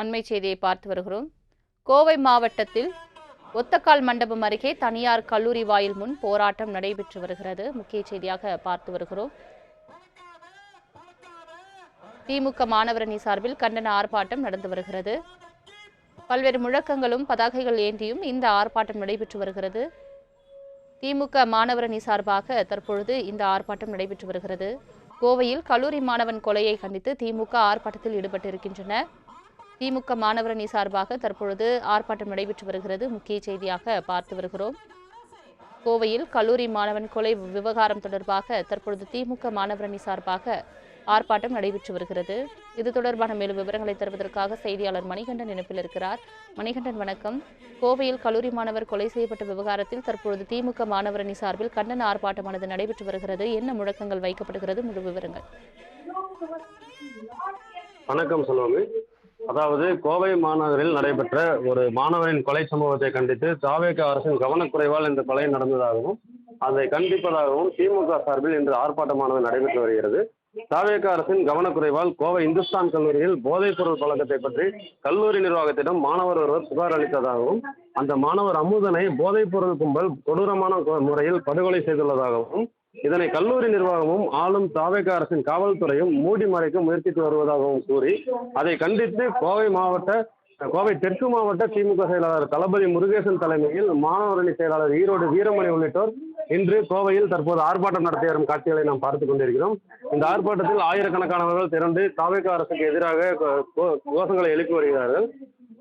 அண்மை செய்தியை பார்த்து வருகிறோம். கோவை மாவட்டத்தில் ஒத்தக்கால் மண்டபம் அருகே தனியார் கல்லூரி வாயில் முன் போராட்டம் நடைபெற்று வருகிறது. முக்கிய செய்தியாக பார்த்து வருகிறோம். திமுக மாணவரணி சார்பில் கண்டன ஆர்ப்பாட்டம் நடந்து வருகிறது. பல்வேறு முழக்கங்களும் பதாகைகள் ஏந்தியும் இந்த ஆர்ப்பாட்டம் நடைபெற்று வருகிறது. திமுக மாணவரணி சார்பாக தற்பொழுது இந்த ஆர்ப்பாட்டம் நடைபெற்று வருகிறது. கோவையில் கல்லூரி மாணவன் கொலையை கண்டித்து திமுக ஆர்ப்பாட்டத்தில் ஈடுபட்டிருக்கின்றன. திமுக மாணவரணி சார்பாக தற்பொழுது ஆர்ப்பாட்டம் நடைபெற்று வருகிறது. முக்கிய செய்தியாக பார்த்து வருகிறோம். கோவையில் கல்லூரி மாணவன் கொலை விவகாரம் தொடர்பாக தற்பொழுது திமுக மாணவரணி சார்பாக ஆர்ப்பாட்டம் நடைபெற்று வருகிறது. இது தொடர்பான மேலும் விவரங்களை தருவதற்காக செய்தியாளர் மணிகண்டன் இணைப்பில் இருக்கிறார். மணிகண்டன், வணக்கம். கோவையில் கல்லூரி மாணவர் கொலை செய்யப்பட்ட விவகாரத்தில் தற்பொழுது திமுக மாணவரணி சார்பில் கண்டன ஆர்ப்பாட்டமானது நடைபெற்று வருகிறது. என்ன முழக்கங்கள் வைக்கப்படுகிறது? முழு விவரங்கள். வணக்கம் செல்வமி. அதாவது கோவை மாநகரில் நடைபெற்ற ஒரு மாணவரின் கொலை சம்பவத்தை கண்டித்து தாவேக அரசின் கவனக்குறைவால் இந்த கொலை நடந்ததாகவும் அதை கண்டிப்பதாகவும் திமுக சார்பில் இன்று ஆர்ப்பாட்டமானது நடைபெற்று வருகிறது. தாவேக அரசின் கவனக்குறைவால் கோவை இந்துஸ்தான் கல்லூரியில் போதைப் பொருள் பழக்கத்தை பற்றி கல்லூரி நிர்வாகத்திடம் மாணவர் ஒருவர் புகார் அளித்ததாகவும் அந்த மாணவர் அமுதனை போதைப் பொருள் கும்பல் கொடூரமான முறையில் படுகொலை செய்துள்ளதாகவும் இதனை கல்லூரி நிர்வாகமும் ஆளும் தாவேக அரசின் காவல்துறையும் மூடி மறைக்க முயற்சித்து வருவதாகவும் கூறி அதை கண்டித்து கோவை தெற்கு மாவட்ட திமுக செயலாளர் தளபதி முருகேசன் தலைமையில் மாணவரணி செயலாளர் ஈரோடு வீரமணி உள்ளிட்டோர் இன்று கோவையில் தற்போது ஆர்ப்பாட்டம் நடத்தி வரும் காட்சிகளை நாம் பார்த்துக் கொண்டிருக்கிறோம். இந்த ஆர்ப்பாட்டத்தில் ஆயிரக்கணக்கானவர்கள் திரண்டு தாவேக அரசுக்கு எதிராக கோஷங்களை எழுப்பி வருகிறார்கள்.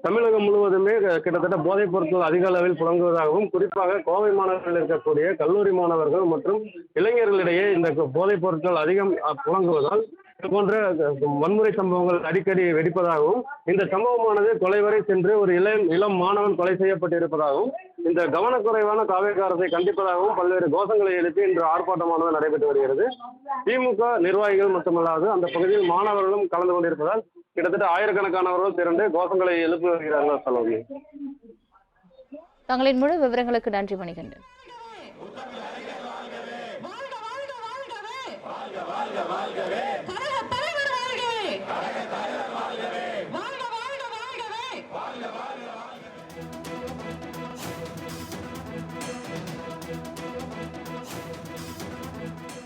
தமிழகம் முழுவதுமே கிட்டத்தட்ட போதைப் பொருட்கள் அதிக அளவில் புழங்குவதாகவும் குறிப்பாக கோவை மாநகரில் இருக்கக்கூடிய கல்லூரி மாணவர்கள் மற்றும் இளைஞர்களிடையே இந்த போதைப் பொருட்கள் அதிகம் புழங்குவதால் இது போன்ற வன்முறை சம்பவங்கள் அடிக்கடி வெடிப்பதாகவும் இந்த சம்பவமானது கொலை வரை சென்று ஒரு இளம் மாணவன் கொலை செய்யப்பட்டிருப்பதாகவும் இந்த கவனக்குறைவான தாவேக அரசை கண்டிப்பதாகவும் பல்வேறு கோஷங்களை எழுப்பி இன்று ஆர்ப்பாட்டமானது நடைபெற்று வருகிறது. திமுக நிர்வாகிகள் மட்டுமல்லாது அந்த பகுதியில் மாணவர்களும் கலந்து கொண்டிருப்பதால் கிட்டத்தட்ட ஆயிரக்கணக்கானவர்கள் திரண்டு கோஷங்களை எழுப்பி வருகிறார்கள். செல்வமி, தங்களின் முழு விவரங்களுக்கு நன்றி மணிகண்டன். வாழ்க வாழ்க வாழ்கவே.